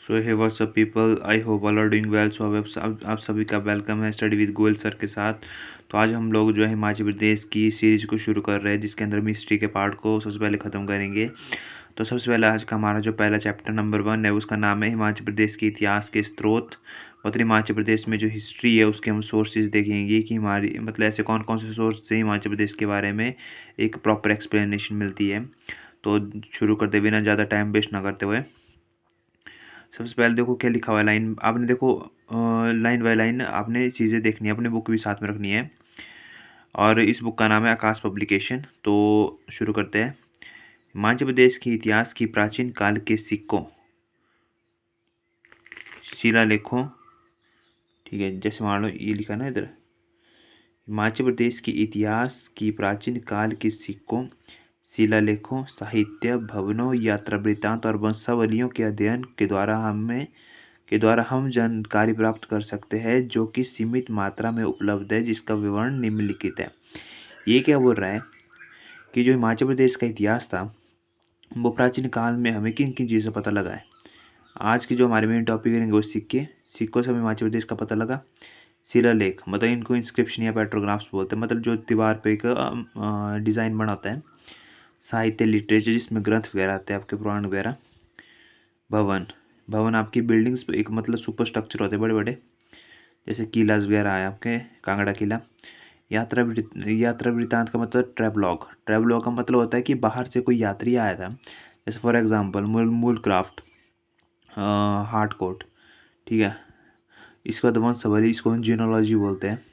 So hey WhatsApp people, I hope all are doing well. So आप सभी का welcome है स्टडी विद गोयल सर के साथ। तो आज हम लोग जो है हिमाचल प्रदेश की सीरीज को शुरू कर रहे हैं, जिसके अंदर हम हिस्ट्री के पार्ट को सबसे पहले ख़त्म करेंगे। तो सबसे पहले आज का हमारा जो पहला चैप्टर नंबर 1 है, उसका नाम है हिमाचल प्रदेश के इतिहास के स्रोत। मतलब हिमाचल प्रदेश में जो हिस्ट्री है उसके हम सोर्सेज देखेंगे कि हमारी मतलब ऐसे कौन कौन से सोर्स से हिमाचल प्रदेश के बारे में एक प्रॉपर एक्सप्लेनेशन मिलती है। तो शुरू करते बिना ज़्यादा टाइम वेस्ट ना करते हुए सबसे पहले देखो क्या लिखा हुआ है। लाइन आपने देखो, लाइन बाय लाइन आपने चीज़ें देखनी है, अपनी बुक भी साथ में रखनी है। और इस बुक का नाम है आकाश पब्लिकेशन। तो शुरू करते हैं। हिमाचल प्रदेश के इतिहास की प्राचीन काल के सिक्कों, शिलालेखों, ठीक है, जैसे मान लो ये लिखा है ना इधर, हिमाचल प्रदेश के इतिहास की प्राचीन काल के सिक्कों, शिलालेखों, साहित्य, भवनों, यात्रा वृत्तांत और वंशावलियों के अध्ययन के द्वारा हम जानकारी प्राप्त कर सकते हैं, जो कि सीमित मात्रा में उपलब्ध है, जिसका विवरण निम्नलिखित है। ये क्या बोल रहा है कि जो हिमाचल प्रदेश का इतिहास था वो प्राचीन काल में हमें किन किन चीज़ों का पता लगा है। आज की जो हमारे मेन टॉपिक रहेंगे वो सिक्कों से हमें हिमाचल प्रदेश का पता लगा। शिलालेख मतलब इनको इंस्क्रिप्शन या पेट्रोग्राफ्स बोलते हैं, मतलब जो दीवार पे एक डिज़ाइन बना होता है। साहित्य लिटरेचर जिसमें ग्रंथ वगैरह आते हैं, आपके पुराण वगैरह। भवन भवन आपकी बिल्डिंग्स एक मतलब सुपर स्ट्रक्चर होते हैं बड़े बड़े, जैसे किला वगैरह है आपके, कांगड़ा किला। यात्रा वृत्तांत का मतलब ट्रैवलॉग का मतलब होता है कि बाहर से कोई यात्री आया था, जैसे फॉर एग्जांपल मूल क्राफ्ट, हार्ट कोट, ठीक है। इसका बाद वंशावली, इसको हम जीनोलॉजी बोलते हैं।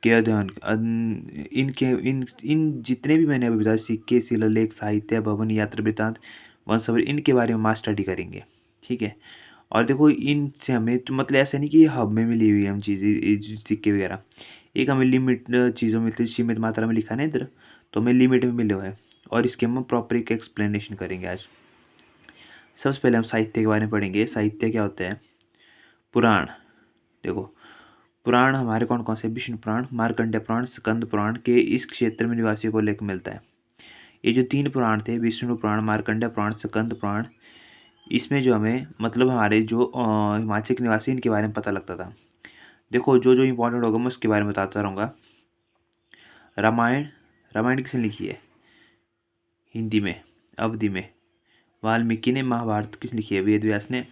के अध्ययन इनके इन जितने भी मैंने अभी बताया, सिक्के, शिलालेख, साहित्य, भवन, यात्रा वृत्तांत, वंशावली, इनके बारे में मास स्टडी करेंगे, ठीक है। और देखो इनसे हमें तो मतलब ऐसा नहीं कि हब में मिली हुई है हम चीज़ें, सिक्के वगैरह, एक हमें लिमिट चीज़ों में मिलती है, सीमित मात्रा में लिखा है ना इधर, तो हमें लिमिट में मिले हुए हैं। और इसके हम प्रॉपर एक एक्सप्लेनेशन करेंगे आज। सबसे पहले हम साहित्य के बारे में पढ़ेंगे। साहित्य क्या होता है? पुराण। देखो पुराण हमारे कौन कौन से? विष्णु पुराण, मार्कंडेय पुराण, स्कंद पुराण के इस क्षेत्र में निवासियों को लेकर मिलता है। ये जो 3 पुराण थे, विष्णु पुराण, मार्कंडेय पुराण, स्कंद पुराण, इसमें जो हमें मतलब हमारे जो हिमाचल के निवासी इनके बारे में पता लगता था। देखो जो जो इंपॉर्टेंट होगा मैं उसके बारे में बताता रहूँगा। रामायण, रामायण किसने लिखी है? हिंदी में, अवधि में। वाल्मीकि ने। महाभारत किसने लिखी है? वेद व्यास ने।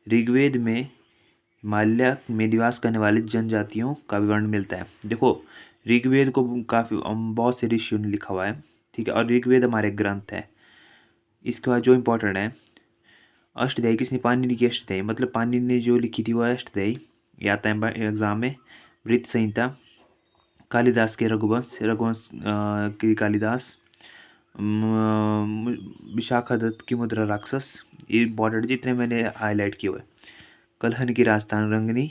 ऋग्वेद में हिमालय में निवास करने वाली जनजातियों का विवरण मिलता है। देखो ऋग्वेद को काफ़ी बहुत से ऋषियों ने लिखा हुआ है, ठीक है। और ऋग्वेद हमारे ग्रंथ है। इसके बाद जो इम्पोर्टेंट है, अष्टध्यायी किसने? पाणिनि की अष्टध्यायी, मतलब पाणिनि ने जो लिखी थी वो अष्टध्यायी, ये आता है एग्जाम में। वृत्त संहिता, कालिदास के रघुवंश, रघुवंश की कालिदास, विशाखादत्त की मुद्रा राक्षस, ये इम्पोर्टेंट जितने मैंने हाईलाइट किए हुए। कलहन की राजस्थान रंगनी।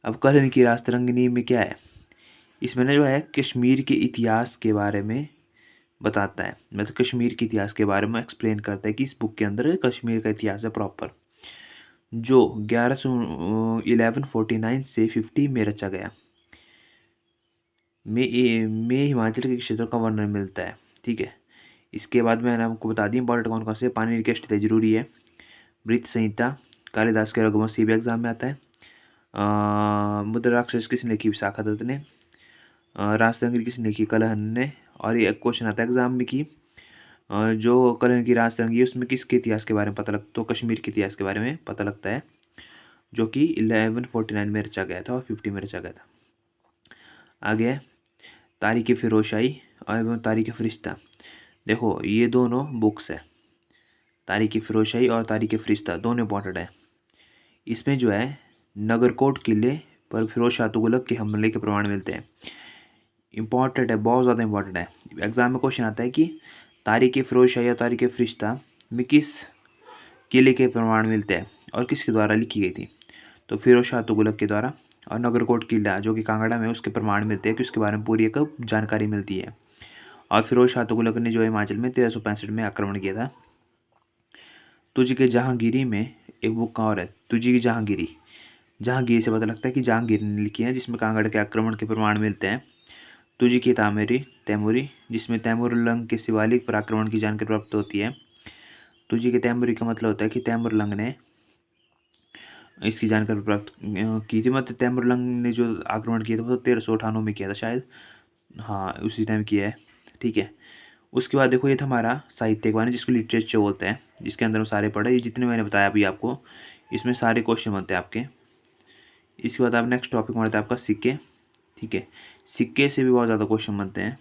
अब कलहन की राजस्थान रंगनी में क्या है? इसमें ना जो है कश्मीर के इतिहास के बारे में बताता है, मतलब कश्मीर के इतिहास के बारे में एक्सप्लेन करता है कि इस बुक के अंदर कश्मीर का इतिहास है प्रॉपर, जो 1149 से 50 में रचा गया। में हिमाचल के क्षेत्रों का वर्णन मिलता है, ठीक है। इसके बाद मैंने आपको बता दी इंपॉर्टेंट कौन कौन से। पाणिनि की अष्टध्यायी जरूरी है। वृत्त संहिता, कालिदास के रघुवंश, ये भी एग्जाम में आता है। मुद्रा राक्षस किसने लिखी? विशाखादत्त ने। राजतंत्र किसने लिखी? कलहन ने। और ये क्वेश्चन आता है एग्जाम में कि जो कलहन की राजतंत्र है उसमें किसके इतिहास के बारे में पता लगता? तो कश्मीर के इतिहास के बारे में पता लगता है, जो कि 1149 में रचा गया था और 50 में रचा गया था। आगे तारीख़ फ़िरोज़शाही एवं तारीख़ फ़रिश्ता। देखो ये दोनों बुक्स है, तारीख़ फ़िरोज़शाही और तारीख़ फ़रिश्ता, दोनों इंपॉर्टेंट है। इसमें जो है नगरकोट किले पर फिरोज शाह तुगलक के हमले के प्रमाण मिलते हैं। इंपॉर्टेंट है, बहुत ज़्यादा इंपॉर्टेंट है। एग्जाम में क्वेश्चन आता है कि तारीख़ फ़िरोज़शाही या तारीख़ फ़रिश्ता में किस किले के प्रमाण मिलते हैं और किसके द्वारा लिखी गई थी? तो फिरोज शाह तुगलक के द्वारा। और नगरकोट किला जो कि कांगड़ा में, उसके प्रमाण मिलते हैं कि उसके बारे में पूरी एक जानकारी मिलती है। और फिरोज शाह तुगलक ने जो है हिमाचल में 1365 में आक्रमण किया था। तुझ के जहांगीरी में एक बुक और है, तुझी की जहांगीरी। जहांगीर से पता लगता है कि जहांगीर ने लिखी है, जिसमें कांगड़ा के आक्रमण के प्रमाण मिलते हैं। तुझी की तैमूरी, जिसमें तैमूर लंग के शिवालिक पर आक्रमण की जानकारी प्राप्त होती है। तुझी के तैमूरी का मतलब होता है कि तैमूरलंग ने इसकी जानकारी प्राप्त की थी। मतलब तैमूरलंग ने जो आक्रमण किया था वो 1398 में किया था शायद, हाँ उसी टाइम किया है। ठीक है, उसके बाद देखो ये था हमारा साहित्य के बारे में, जिसको लिटरेचर बोलते हैं, जिसके अंदर हम सारे पढ़े, ये जितने मैंने बताया अभी आपको, इसमें सारे क्वेश्चन बनते हैं आपके। इसके बाद आप नेक्स्ट टॉपिक बनता है आपका सिक्के। ठीक है, सिक्के से भी बहुत ज़्यादा क्वेश्चन बनते हैं।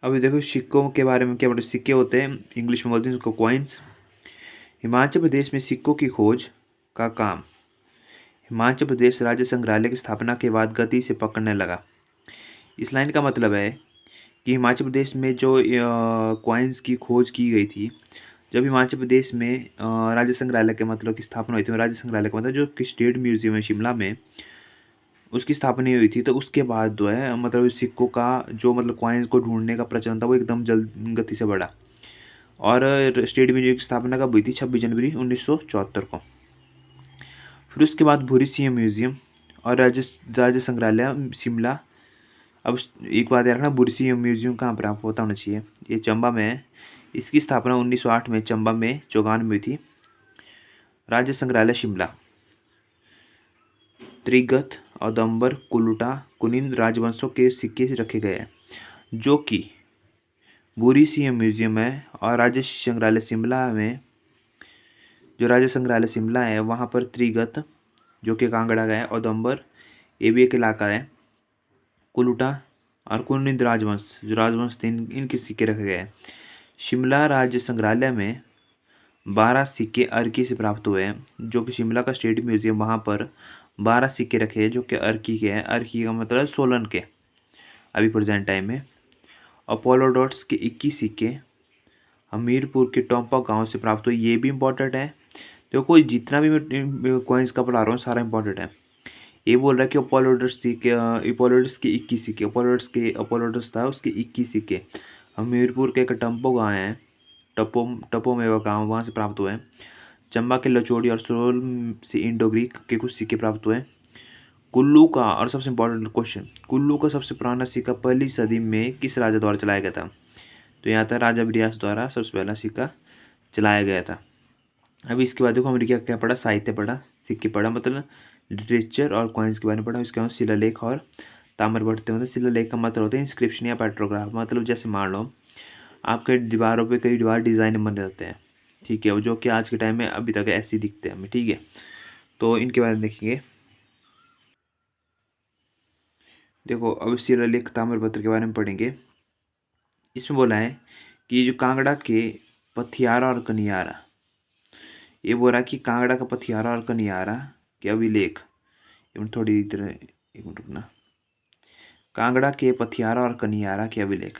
अभी देखो सिक्कों के बारे में क्या बोलते, सिक्के होते हैं, इंग्लिश में बोलते हैं उसको कॉइन्स। हिमाचल प्रदेश में सिक्कों की खोज का काम हिमाचल प्रदेश राज्य संग्रहालय की स्थापना के बाद गति से पकड़ने लगा। इस लाइन का मतलब है कि हिमाचल प्रदेश में जो कॉइन्स की खोज की गई थी, जब हिमाचल प्रदेश में राज्य संग्रहालय के मतलब की स्थापना हुई थी, राज्य संग्रहालय का मतलब जो कि स्टेट म्यूजियम है शिमला में, उसकी स्थापना हुई थी, तो उसके बाद जो है मतलब इस सिक्कों का जो मतलब कॉइन्स को ढूंढने का प्रचलन था वो एकदम जल्द गति से बढ़ा। और स्टेट म्यूजियम की स्थापना कब हुई थी? 26 जनवरी 1974 को। फिर उसके बाद भूरी सिंह म्यूजियम और राज्य संग्रहालय शिमला। अब एक बात याद रखना, भूरी सिंह म्यूजियम कहाँ पर आपको पता होना चाहिए, ये चंबा में है। इसकी स्थापना 1908 में चंबा में चौगान में हुई थी। राज्य संग्रहालय शिमला त्रिगत, औदंबर, कुलुटा, कुनिन राजवंशों के सिक्के रखे गए हैं, जो कि भूरी सिंह म्यूजियम है। और राज्य संग्रहालय शिमला में, जो राज्य संग्रहालय शिमला है वहाँ पर त्रिगत जो कि कांगड़ा का है, औदंबर ये भी एक इलाका है, कुलुटा और कुनिन राजवंश जो राजवंश थे इनके सिक्के रखे गए हैं। शिमला राज्य संग्रहालय में 12 सिक्के अर्की से प्राप्त हुए हैं, जो कि शिमला का स्टेट म्यूजियम, वहाँ पर 12 सिक्के रखे हैं जो कि अर्की के हैं। अर्की का मतलब सोलन के अभी प्रेजेंट टाइम में। अपोलो डॉट्स के 21 सिक्के हमीरपुर के टोंपा गांव से प्राप्त हुए, ये भी इम्पोर्टेंट है। देखो जितना भी मैं कॉइन्स का पढ़ा रहा हूँ सारा इम्पोर्टेंट है। ये बोल रहा है कि अपोलोडस के 21 सिक्के, अपोलोडस था उसके 21 सिक्के हमीरपुर के एक टम्पो गाँव है, टपो में वो गाँव, वहाँ से प्राप्त हुए हैं। चंबा के लचोड़ी और सरोल से इंडो ग्रीक के कुछ सिक्के प्राप्त हुए हैं। कुल्लू का, और सबसे इम्पोर्टेंट क्वेश्चन, कुल्लू का सबसे पुराना सिक्का 1ली सदी में किस राजा द्वारा चलाया गया था? तो यहाँ था राजा ब्रियास द्वारा सबसे पहला सिक्का चलाया गया था। अभी इसके बाद देखो हमने क्या क्या पढ़ा, साहित्य पढ़ा, सिक्के पढ़ा, मतलब लिटरेचर और कॉइन्स के बारे में पढ़ा। इसके बाद शिलालेख और ताम्रपत्र, मतलब शिलालेख का मतलब होता है इंस्क्रिप्शन या पेट्रोग्राफ, मतलब जैसे मान लो आपके दीवारों पे कई दीवार डिज़ाइन बन जाते हैं, ठीक है, वो जो कि आज के टाइम में अभी तक ऐसे ही दिखते हैं हमें, ठीक है। तो इनके बारे में देखेंगे। देखो अब शिलालेख ताम्रपत्र के बारे में पढ़ेंगे। इसमें बोला है कि जो कांगड़ा के पथियारा और कनियारा, ये बोल रहा है कि कांगड़ा का पथियारा और कनियारा के अभिलेख, थोड़ी इधर एक मिनट रुकना, कांगड़ा के पथियारा और कनियारा के अभिलेख,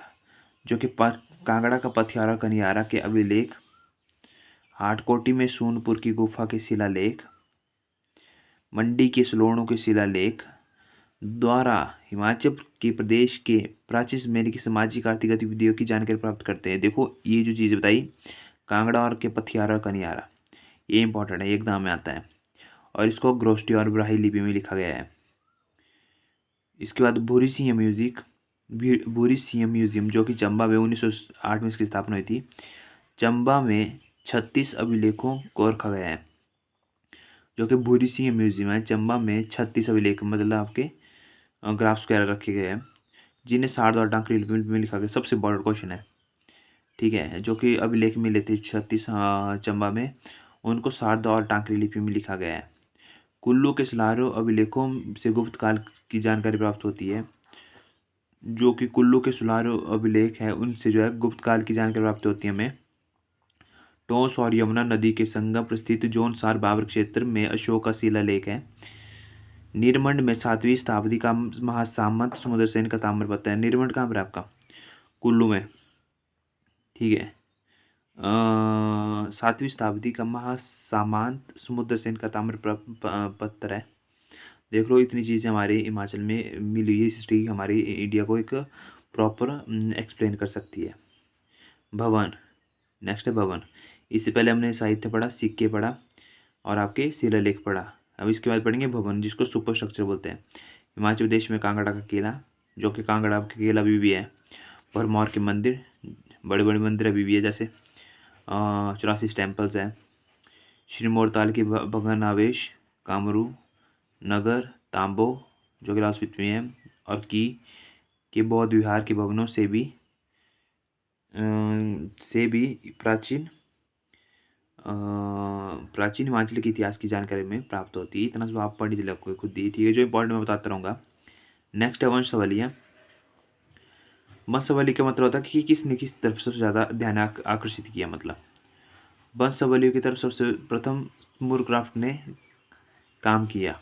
जो कि कांगड़ा का पथियारा कनियारा के अभिलेख, हाटकोटी में सोनपुर की गुफा के शिलालेख, मंडी के सलोणों के शिलालेख द्वारा हिमाचल के प्रदेश के प्राचीन मेले की सामाजिक आर्थिक गतिविधियों की जानकारी प्राप्त करते हैं। देखो ये जो चीज़ बताई, कांगड़ा और के पथियारा कनियारा, ये इंपॉर्टेंट है, एग्जाम में आता है, और इसको ग्रोस्टी और ब्राही लिपि में लिखा गया है। इसके बाद भूरी सिंह म्यूजियम जो कि चंबा में 1908 में इसकी स्थापना हुई थी। चंबा में 36 अभिलेखों को रखा गया है, जो कि भूरी सिंह म्यूजियम है। चंबा में 36 अभिलेख मतलब आपके ग्राफ्स वगैरह रखे गए हैं, जिन्हें सारदा और डांकरी लिपि में लिखा गया। सबसे इम्पोर्टेंट क्वेश्चन है, ठीक है, जो कि अभिलेख मिले थे 36 चंबा में, उनको सारदा और टांकरी लिपि में लिखा गया है। कुल्लू के सलारो अभिलेखों से गुप्त काल की जानकारी प्राप्त होती है, जो कि कुल्लू के सुलारो अभिलेख है उनसे जो है गुप्त काल की जानकारी प्राप्त होती है हमें। टोंस और यमुना नदी के संगम पर स्थित जोनसार बाबर क्षेत्र में अशोक का शिलालेख है। निरमंड में 7वीं शताब्दी का महासामंत समुद्रसेन का ताम्रपत्र है। निरमंड कहाँ पर है आपका? कुल्लू में, ठीक है। 7वीं शताब्दी का महासामंत समुद्रसेन का ताम्रपत्र है। देख लो इतनी चीज़ें हमारे हिमाचल में मिली हुई हिस्ट्री हमारी इंडिया को एक प्रॉपर एक्सप्लेन कर सकती है। भवन, नेक्स्ट है भवन। इससे पहले हमने साहित्य पढ़ा, सिक्के पढ़ा और आपके शिलालेख पढ़ा। अब इसके बाद पढ़ेंगे भवन, जिसको सुपर स्ट्रक्चर बोलते हैं। हिमाचल प्रदेश में कांगड़ा का किला, जो कि कांगड़ा का किला अभी भी है, भरमौर के मंदिर, बड़े बड़े मंदिर अभी भी है, जैसे 84 टेम्पल्स हैं। श्री मोरताल की भगनावेश, कामरू नगर, तांबो जो कि लाहौल में है, और की बौद्ध विहार के भवनों से भी प्राचीन हिमाचल के इतिहास की जानकारी में प्राप्त होती है। इतना सब आप पढ़ लीजिए आपको खुद ही, ठीक है। जो इंपॉर्टेंट मैं बताता रहूँगा। नेक्स्ट है वंशावलियाँ। वंशावली का मतलब होता है कि किसने किस तरफ सबसे ज़्यादा ध्यान आकर्षित किया। मतलब वंशावलियों की तरफ सबसे प्रथम मूरक्राफ्ट ने काम किया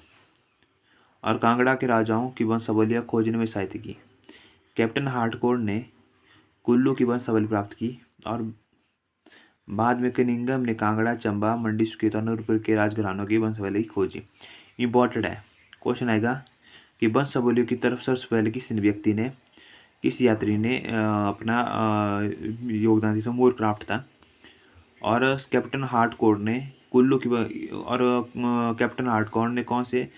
और कांगड़ा के राजाओं की वंशावलियाँ खोजने में सहायता की। कैप्टन हार्डकोर ने कुल्लू की वंशावली प्राप्त की और बाद में कनिंगम ने कांगड़ा, चंबा, मंडी, सुकेत और नूरपुर के राजघरानों की वंशावली खोजी। इम्पोर्टेंट है, क्वेश्चन आएगा कि वंशावलियों की तरफ सबसे पहले किस यात्री ने अपना योगदान दिया था। मूरक्राफ्ट था। और कैप्टन हार्डकोर ने कुल्लू की और कैप्टन हार्डकोर ने कौन से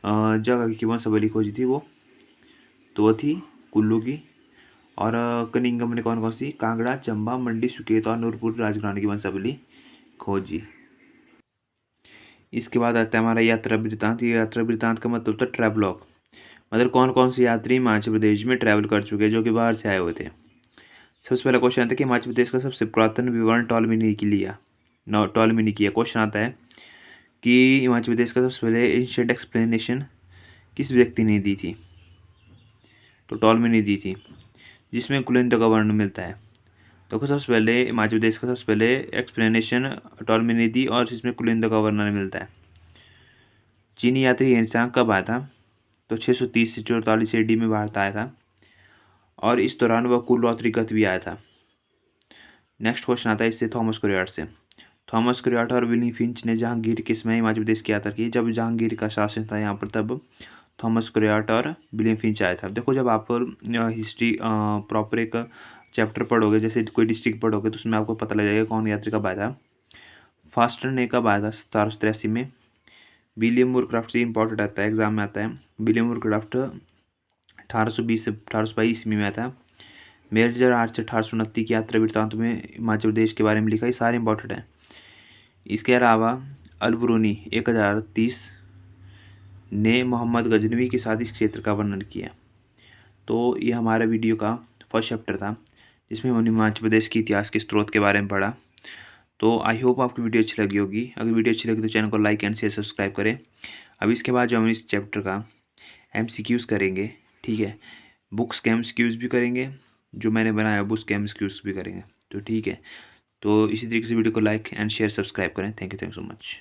जगह की वंशावली खोजी थी, वो थी कुल्लू की। और कनिंगम ने कौन सी कांगड़ा, चंबा, मंडी, सुकेत और नूरपुर राजघराने की वंशावली खोजी। इसके बाद आता है हमारा यात्रा वृत्तांत। यात्रा वृत्तांत का मतलब होता है ट्रैवलॉग, मतलब कौन कौन से यात्री हिमाचल प्रदेश में ट्रैवल कर चुके हैं, जो कि बाहर से आए हुए थे। सबसे पहला क्वेश्चन आता है कि हिमाचल प्रदेश का सबसे पुरातन विवरण टॉलमी ने किया। क्वेश्चन आता है कि हिमाचल प्रदेश का सबसे पहले एंशिएंट एक्सप्लेनेशन किस व्यक्ति ने दी थी, तो टॉलमी ने दी थी, जिसमें कुलिंदा का वर्णन मिलता है। तो सबसे पहले हिमाचल प्रदेश का सबसे पहले एक्सप्लेनेशन टॉलमी ने दी और जिसमें कुलिंदा का वर्णन मिलता है। चीनी यात्री हेनसांग कब आया था, तो 630 से 44 AD में भारत आया था और इस दौरान वह कुलौत्री गत भी आया था। नेक्स्ट क्वेश्चन आता है इससे थॉमस कुरियाट से। थॉमस कुरियाट और विलियम फिंच ने जहांगीर के समय हिमाचल प्रदेश की यात्रा की। जब जहांगीर का शासन था यहाँ पर, तब थॉमस कुरियाट और विलियम फिंच आया था। देखो, जब आप हिस्ट्री प्रॉपर एक चैप्टर पढ़ोगे, जैसे कोई डिस्ट्रिक्ट पढ़ोगे, तो उसमें आपको पता लग जाएगा कौन यात्री कब आया था। फास्टर ने कब आया था, 1783 में। विलियम मूरक्राफ्ट से इंपॉर्टेंट आता है, एग्जाम में आता है। विलियम मूरक्राफ्ट 1820 से 1822 ईस्वी में आया था। मेजर आर्च 1829 की यात्रा वृत्तांत में हिमाचल प्रदेश के बारे में लिखा है। सारे इंपॉर्टेंट है। इसके अलावा अलबरूनी 1030 ने मोहम्मद गजनवी के साथ इस क्षेत्र का वर्णन किया। तो ये हमारा वीडियो का फर्स्ट चैप्टर था, जिसमें हमने हिमाचल प्रदेश के इतिहास के स्रोत के बारे में पढ़ा। तो आई होप आपको वीडियो अच्छी लगी होगी। अगर वीडियो अच्छी लगी तो चैनल को लाइक एंड शेयर सब्सक्राइब करें। अब इसके बाद जो हम इस चैप्टर का MCQs करेंगे, ठीक है, बुक्स के MCQs भी करेंगे, जो मैंने बनाया बुक्स के MCQs भी करेंगे। तो ठीक है, तो इसी तरीके से वीडियो को लाइक एंड शेयर सब्सक्राइब करें। Thank you so much.